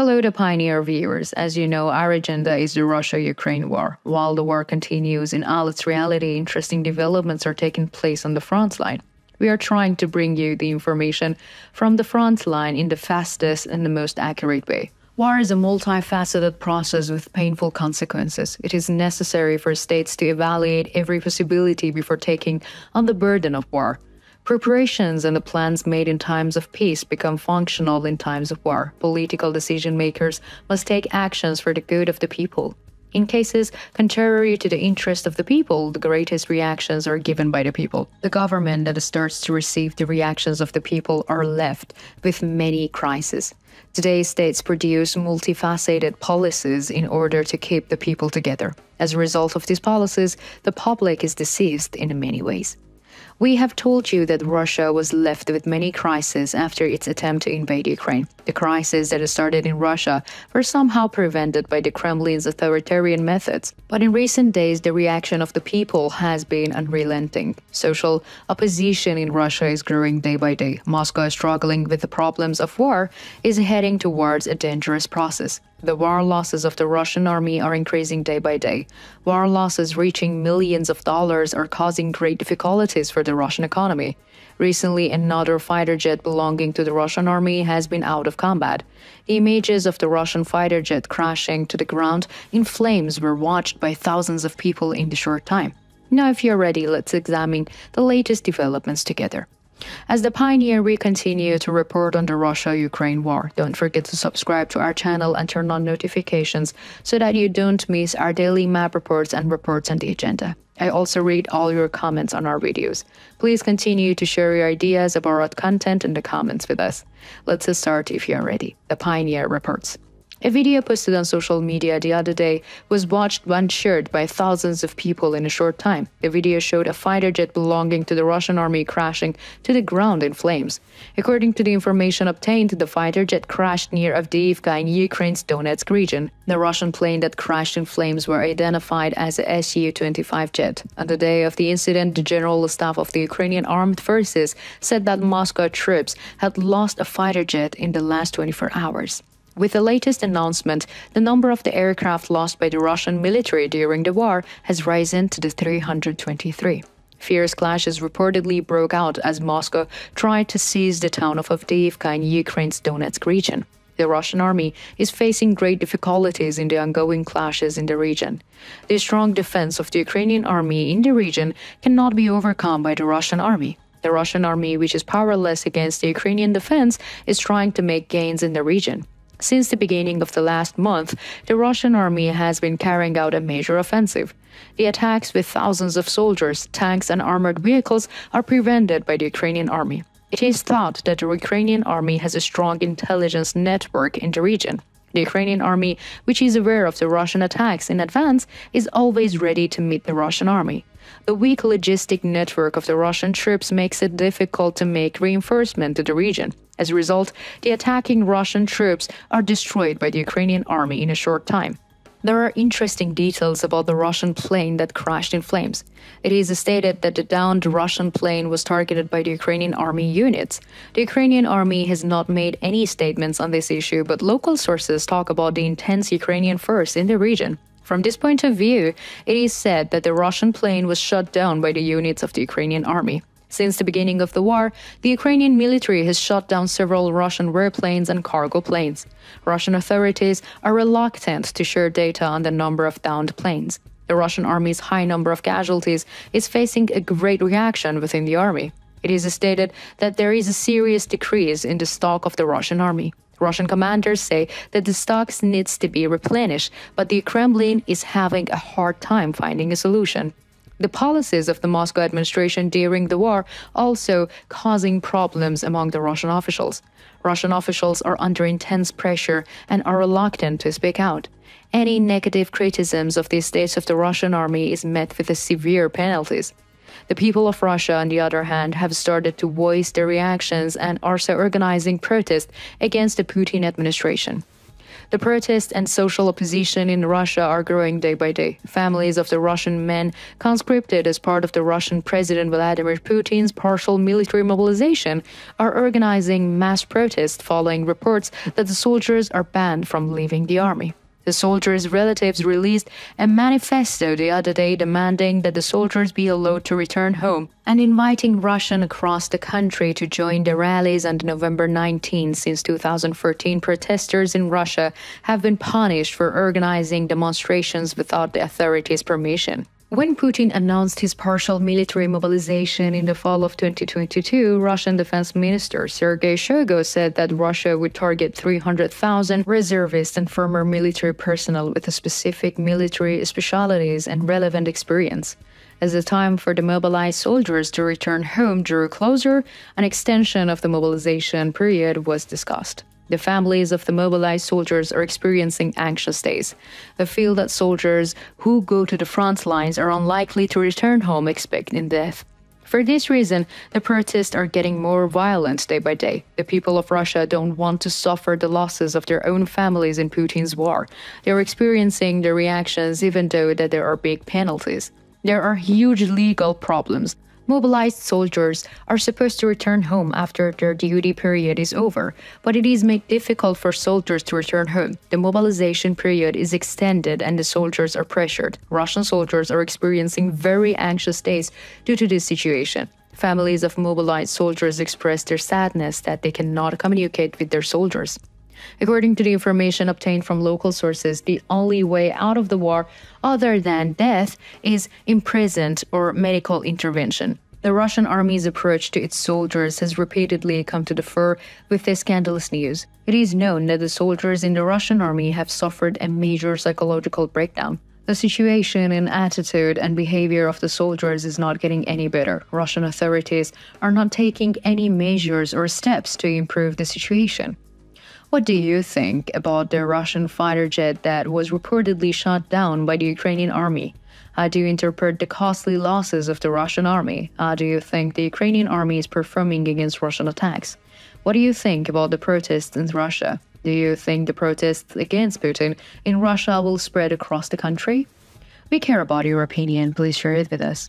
Hello to Pioneer viewers. As you know, our agenda is the Russia-Ukraine war. While the war continues in all its reality, interesting developments are taking place on the front line. We are trying to bring you the information from the front line in the fastest and the most accurate way. War is a multifaceted process with painful consequences. It is necessary for states to evaluate every possibility before taking on the burden of war. Preparations and the plans made in times of peace become functional in times of war. Political decision makers must take actions for the good of the people. In cases contrary to the interest of the people, the greatest reactions are given by the people. The government that starts to receive the reactions of the people are left with many crises. Today, states produce multifaceted policies in order to keep the people together. As a result of these policies, the public is deceived in many ways. We have told you that Russia was left with many crises after its attempt to invade Ukraine. The crises that started in Russia were somehow prevented by the Kremlin's authoritarian methods. But in recent days, the reaction of the people has been unrelenting. Social opposition in Russia is growing day by day. Moscow, struggling with the problems of war, is heading towards a dangerous process. The war losses of the Russian army are increasing day by day. War losses reaching millions of dollars are causing great difficulties for the Russian economy. Recently, another fighter jet belonging to the Russian army has been out of combat. The images of the Russian fighter jet crashing to the ground in flames were watched by thousands of people in the short time. Now, if you're ready, let's examine the latest developments together. As the Pioneer, we continue to report on the Russia-Ukraine war. Don't forget to subscribe to our channel and turn on notifications so that you don't miss our daily map reports and reports on the agenda. I also read all your comments on our videos. Please continue to share your ideas about our content in the comments with us. Let's start if you are ready. The Pioneer reports. A video posted on social media the other day was watched and shared by thousands of people in a short time. The video showed a fighter jet belonging to the Russian army crashing to the ground in flames. According to the information obtained, the fighter jet crashed near Avdiivka in Ukraine's Donetsk region. The Russian plane that crashed in flames were identified as a Su-25 jet. On the day of the incident, the General Staff of the Ukrainian Armed Forces said that Moscow troops had lost a fighter jet in the last 24 hours. With the latest announcement, the number of the aircraft lost by the Russian military during the war has risen to the 323. Fierce clashes reportedly broke out as Moscow tried to seize the town of Avdiivka in Ukraine's Donetsk region. The Russian army is facing great difficulties in the ongoing clashes in the region. The strong defense of the Ukrainian army in the region cannot be overcome by the Russian army. The Russian army, which is powerless against the Ukrainian defense, is trying to make gains in the region. Since the beginning of the last month, the Russian army has been carrying out a major offensive. The attacks with thousands of soldiers, tanks, and armored vehicles are prevented by the Ukrainian army. It is thought that the Ukrainian army has a strong intelligence network in the region. The Ukrainian army, which is aware of the Russian attacks in advance, is always ready to meet the Russian army. The weak logistic network of the Russian troops makes it difficult to make reinforcement to the region. As a result, the attacking Russian troops are destroyed by the Ukrainian army in a short time. There are interesting details about the Russian plane that crashed in flames. It is stated that the downed Russian plane was targeted by the Ukrainian army units. The Ukrainian army has not made any statements on this issue, but local sources talk about the intense Ukrainian force in the region. From this point of view, it is said that the Russian plane was shot down by the units of the Ukrainian army. Since the beginning of the war, the Ukrainian military has shot down several Russian warplanes and cargo planes. Russian authorities are reluctant to share data on the number of downed planes. The Russian army's high number of casualties is facing a great reaction within the army. It is stated that there is a serious decrease in the stock of the Russian army. Russian commanders say that the stocks needs to be replenished, but the Kremlin is having a hard time finding a solution. The policies of the Moscow administration during the war also causing problems among the Russian officials. Russian officials are under intense pressure and are reluctant to speak out. Any negative criticisms of the states of the Russian army is met with severe penalties. The people of Russia, on the other hand, have started to voice their reactions and are also organizing protests against the Putin administration. The protests and social opposition in Russia are growing day by day. Families of the Russian men conscripted as part of the Russian President Vladimir Putin's partial military mobilization are organizing mass protests following reports that the soldiers are banned from leaving the army. The soldiers' relatives released a manifesto the other day demanding that the soldiers be allowed to return home and inviting Russians across the country to join the rallies on November 19. Since 2014, protesters in Russia have been punished for organizing demonstrations without the authorities' permission. When Putin announced his partial military mobilization in the fall of 2022, Russian Defense Minister Sergei Shoigu said that Russia would target 300,000 reservists and former military personnel with specific military specialties and relevant experience. As the time for the mobilized soldiers to return home drew closer, an extension of the mobilization period was discussed. The families of the mobilized soldiers are experiencing anxious days. They feel that soldiers who go to the front lines are unlikely to return home expecting death. For this reason, the protests are getting more violent day by day. The people of Russia don't want to suffer the losses of their own families in Putin's war. They are experiencing the reactions even though that there are big penalties. There are huge legal problems. Mobilized soldiers are supposed to return home after their duty period is over, but it is made difficult for soldiers to return home. The mobilization period is extended and the soldiers are pressured. Russian soldiers are experiencing very anxious days due to this situation. Families of mobilized soldiers express their sadness that they cannot communicate with their soldiers. According to the information obtained from local sources, the only way out of the war, other than death, is imprisonment or medical intervention. The Russian army's approach to its soldiers has repeatedly come to the fore with this scandalous news. It is known that the soldiers in the Russian army have suffered a major psychological breakdown. The situation and attitude and behavior of the soldiers is not getting any better. Russian authorities are not taking any measures or steps to improve the situation. What do you think about the Russian fighter jet that was reportedly shot down by the Ukrainian army? How do you interpret the costly losses of the Russian army? How do you think the Ukrainian army is performing against Russian attacks? What do you think about the protests in Russia? Do you think the protests against Putin in Russia will spread across the country? We care about your opinion. Please share it with us.